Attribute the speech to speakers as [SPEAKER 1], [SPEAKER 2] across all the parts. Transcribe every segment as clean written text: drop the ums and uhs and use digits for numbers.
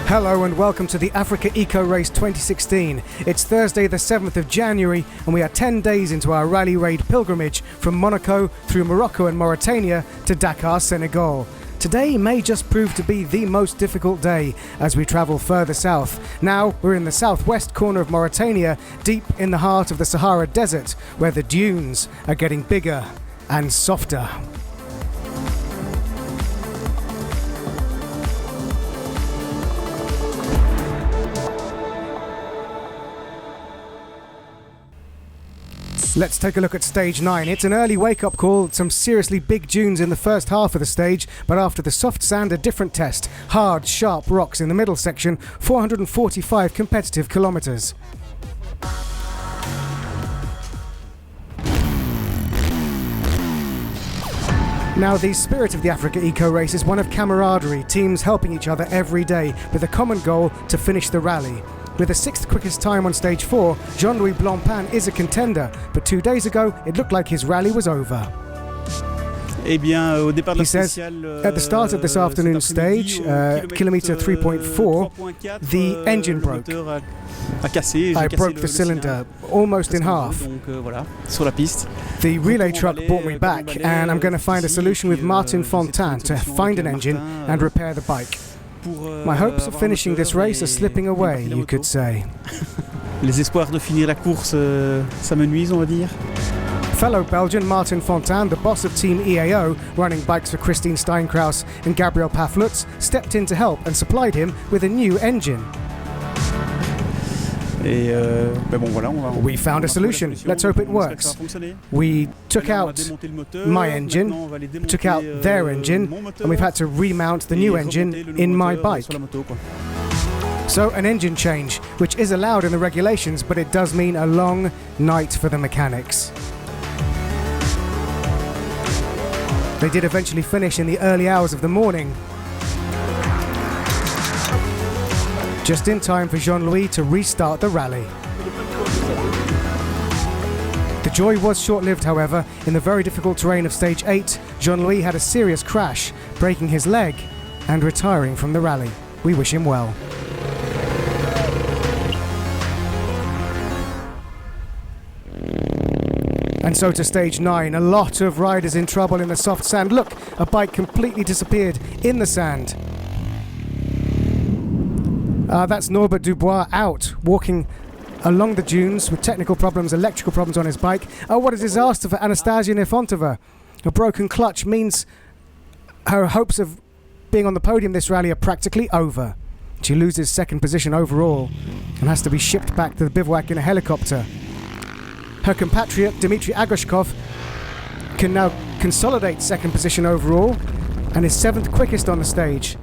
[SPEAKER 1] Hello and welcome to the AfricaEcoRace 2016. It's Thursday the 7th of January and we are 10 days into our rally raid pilgrimage from Monaco through Morocco and Mauritania to Dakar, Senegal. Today may just prove to be the most difficult day as we travel further south. Now we're in the southwest corner of Mauritania, deep in the heart of the Sahara Desert, where the dunes are getting bigger and softer. Let's take a look at stage 9. It's an early wake-up call, some seriously big dunes in the first half of the stage, but after the soft sand, a different test. Hard, sharp rocks in the middle section, 445 competitive kilometers. Now, the spirit of the AfricaEcoRace is one of camaraderie, teams helping each other every day with a common goal to finish the rally. With the 6th quickest time on stage 4, Jean-Louis Blancpain is a contender, but 2 days ago it looked like his rally was over. He says, at the start of this afternoon's stage, kilometre 3.4, the engine broke. I broke the cylinder almost in half. The relay truck brought me back, and I'm going to find a solution with Martin Fontaine to find an engine and repair the bike. My hopes of finishing this race are slipping away, you could say.
[SPEAKER 2] Les espoirs de finir la course, ça me nuise, on va dire.
[SPEAKER 1] Fellow Belgian Martin Fontaine, the boss of Team EAO, running bikes for Christine Steinkraus and Gabriel Paflutz, stepped in to help and supplied him with a new engine. We found a solution. Let's hope it works. We took out my engine, took out their engine, and we've had to remount the new engine in my bike. So an engine change, which is allowed in the regulations, but it does mean a long night for the mechanics. They did eventually finish in the early hours of the morning, just in time for Jean-Louis to restart the rally. The joy was short-lived, however. In the very difficult terrain of stage 8, Jean-Louis had a serious crash, breaking his leg and retiring from the rally. We wish him well. And so to stage 9, a lot of riders in trouble in the soft sand. Look, a bike completely disappeared in the sand. That's Norbert Dubois out, walking along the dunes with technical problems, electrical problems on his bike. Oh, what a disaster for Anastasia Nefontova. A broken clutch means her hopes of being on the podium this rally are practically over. She loses second position overall and has to be shipped back to the bivouac in a helicopter. Her compatriot, Dmitry Agoshkov, can now consolidate second position overall and is 7th quickest on the stage.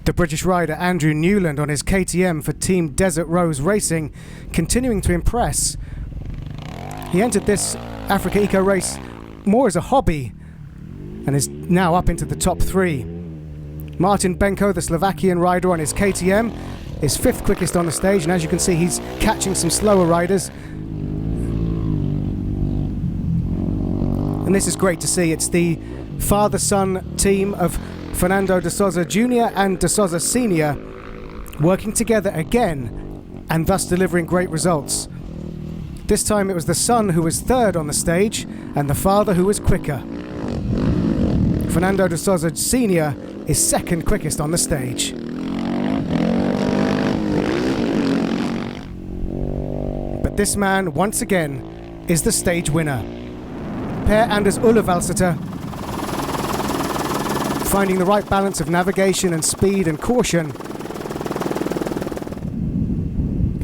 [SPEAKER 1] The British rider Andrew Newland on his KTM for Team Desert Rose Racing, continuing to impress. He entered this AfricaEcoRace more as a hobby and is now up into the top 3. Martin Benko, the Slovakian rider on his KTM, is 5th quickest on the stage, and as you can see, he's catching some slower riders. And this is great to see. It's the father-son team of Fernando de Souza Jr. and de Souza Sr. working together again and thus delivering great results. This time it was the son who was 3rd on the stage and the father who was quicker. Fernando de Souza Sr. is 2nd quickest on the stage. But this man, once again, is the stage winner. Per Anders Ullevalseter, finding the right balance of navigation and speed and caution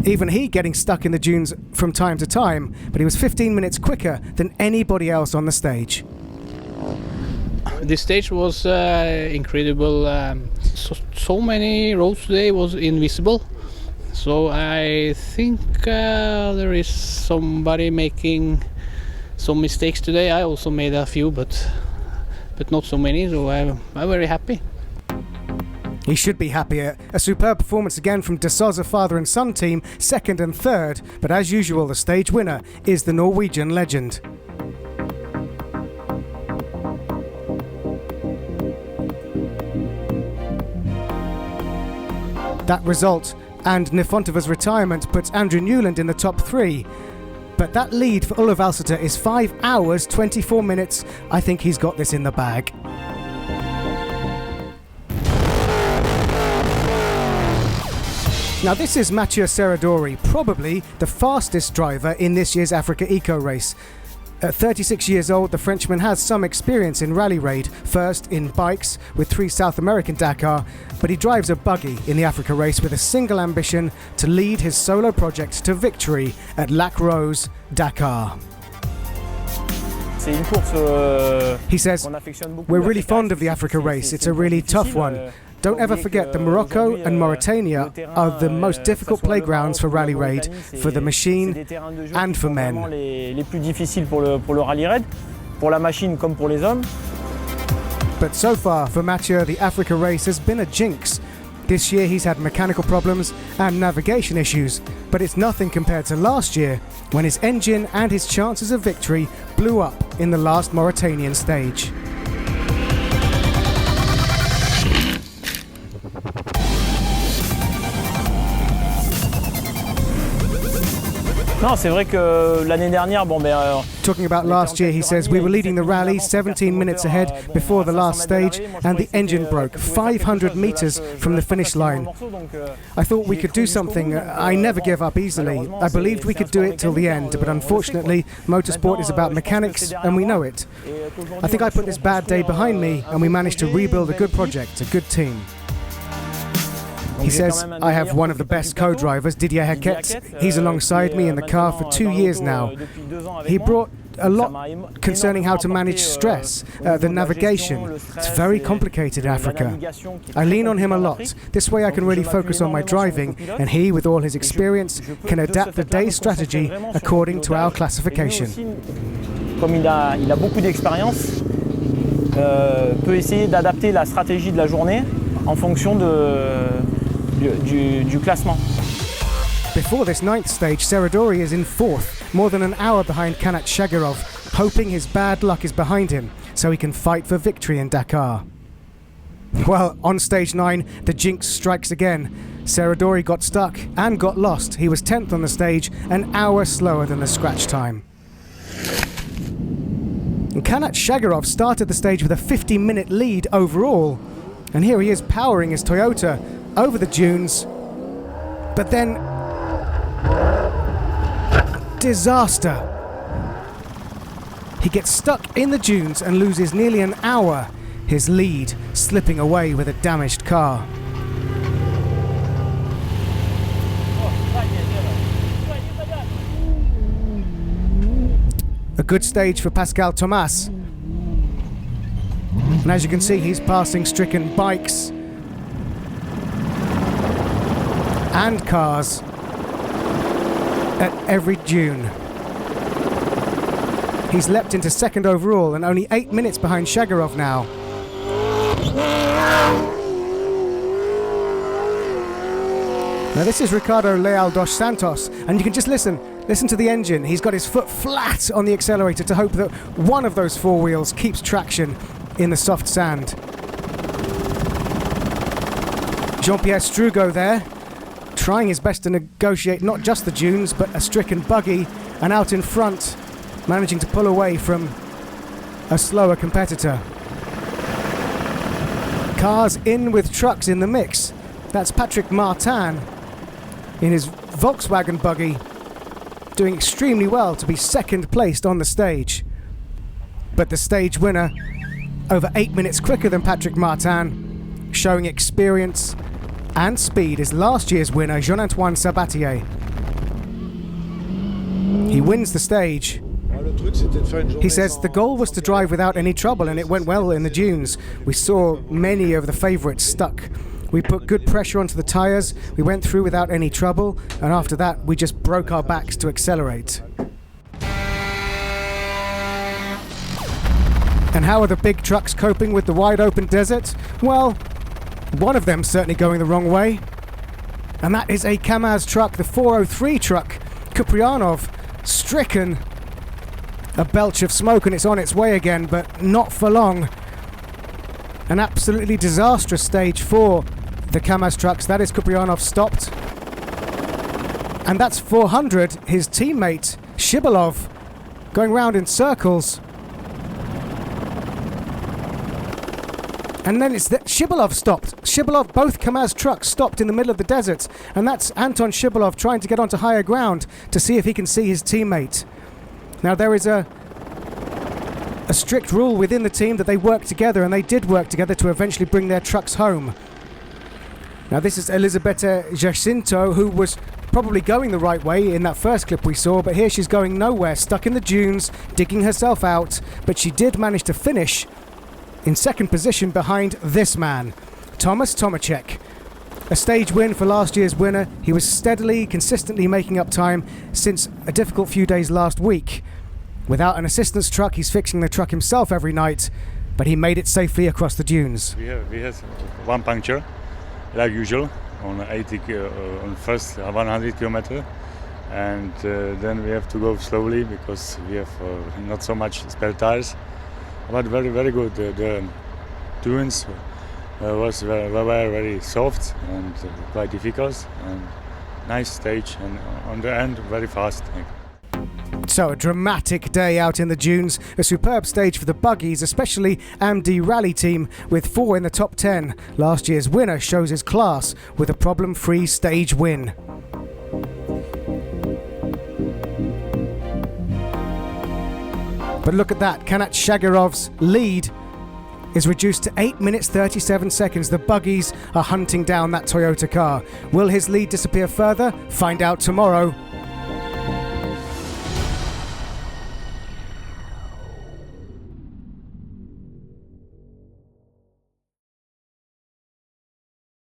[SPEAKER 1] Even he getting stuck in the dunes from time to time, but he was 15 minutes quicker than anybody else on the stage.
[SPEAKER 3] This stage was incredible. So many roads today was invisible. So I think there is somebody making some mistakes today. I also made a few, but not so many. So I'm very happy.
[SPEAKER 1] He should be happier. A superb performance again from De Souza father and son team, second and third. But as usual, the stage winner is the Norwegian legend. That result and Nefontova's retirement puts Andrew Newland in the top 3. But that lead for Olav Alseta is 5 hours, 24 minutes. I think he's got this in the bag. Now this is Mathieu Serradori, probably the fastest driver in this year's AfricaEcoRace. At 36 years old, the Frenchman has some experience in rally raid, first in bikes with 3 South American Dakar, but he drives a buggy in the Africa race with a single ambition to lead his solo project to victory at Lac Rose, Dakar. He says, "We're really fond of the Africa race, it's a really tough one. Don't ever forget that Morocco and Mauritania are the most difficult playgrounds for rally raid, for the machine and for men." But so far for Mathieu, the Africa race has been a jinx. This year he's had mechanical problems and navigation issues, but it's nothing compared to last year, when his engine and his chances of victory blew up in the last Mauritanian stage. Talking about last year, he says, "We were leading the rally 17 minutes ahead before the last stage and the engine broke 500 meters from the finish line. I thought we could do something. I never give up easily. I believed we could do it till the end, but unfortunately, motorsport is about mechanics and we know it. I think I put this bad day behind me and we managed to rebuild a good project, a good team." He says, "I have one of the best co-drivers, Didier Hackett. He's alongside me in the car for 2 years now. He brought a lot concerning how to manage stress, the navigation. It's very complicated in Africa. I lean on him a lot. This way I can really focus on my driving, and he, with all his experience, can adapt the day's strategy according to our classification."
[SPEAKER 4] Comme il a beaucoup d'expérience, peut essayer d'adapter la stratégie de la journée en fonction du classement.
[SPEAKER 1] Before this 9th stage, Serradori is in 4th, more than an hour behind Kanat Shagarov, hoping his bad luck is behind him so he can fight for victory in Dakar. Well, on stage 9, the jinx strikes again. Serradori got stuck and got lost. He was 10th on the stage, an hour slower than the scratch time. And Kanat Shagarov started the stage with a 50-minute lead overall. And here he is powering his Toyota over the dunes. But then, disaster. He gets stuck in the dunes and loses nearly an hour, his lead slipping away with a damaged car. A good stage for Pascal Thomas. And as you can see, he's passing stricken bikes and cars at every dune. He's leapt into 2nd overall and only 8 minutes behind Shagarov now. Now this is Ricardo Leal dos Santos, and you can just listen to the engine. He's got his foot flat on the accelerator to hope that one of those 4 wheels keeps traction in the soft sand. Jean-Pierre Strugo there, trying his best to negotiate not just the dunes, but a stricken buggy, and out in front, managing to pull away from a slower competitor. Cars in with trucks in the mix. That's Patrick Martin in his Volkswagen buggy, doing extremely well to be 2nd placed on the stage. But the stage winner, over 8 minutes quicker than Patrick Martin, showing experience and speed, is last year's winner, Jean-Antoine Sabatier. He wins the stage. He says the goal was to drive without any trouble, and it went well in the dunes. We saw many of the favourites stuck. We put good pressure onto the tyres, we went through without any trouble, and after that we just broke our backs to accelerate. And how are the big trucks coping with the wide open desert? Well, one of them's certainly going the wrong way. And that is a Kamaz truck, the 403 truck. Kuprianov, stricken. A belch of smoke, and it's on its way again, but not for long. An absolutely disastrous stage for the Kamaz trucks. That is Kuprianov stopped. And that's 400, his teammate, Shibalov, going round in circles. And then it's Shibalov stopped. Shibalov, both Kamaz trucks stopped in the middle of the desert. And that's Anton Shibalov trying to get onto higher ground to see if he can see his teammate. Now there is a strict rule within the team that they work together, and they did work together to eventually bring their trucks home. Now this is Elisabetta Jacinto, who was probably going the right way in that first clip we saw, but here she's going nowhere, stuck in the dunes, digging herself out, but she did manage to finish in second position behind this man, Thomas Tomacek. A stage win for last year's winner. He was steadily, consistently making up time since a difficult few days last week. Without an assistance truck, he's fixing the truck himself every night, but he made it safely across the dunes.
[SPEAKER 5] We had one puncture, like usual, on first 100 kilometers, and then we have to go slowly because we have not so much spare tires. But very, very good. The dunes were very soft and quite difficult, and nice stage, and on the end very fast.
[SPEAKER 1] So a dramatic day out in the dunes, a superb stage for the buggies, especially AMD Rally Team with 4 in the top 10. Last year's winner shows his class with a problem-free stage win. But look at that, Kanat Shagarov's lead is reduced to 8 minutes 37 seconds. The buggies are hunting down that Toyota car. Will his lead disappear further? Find out tomorrow.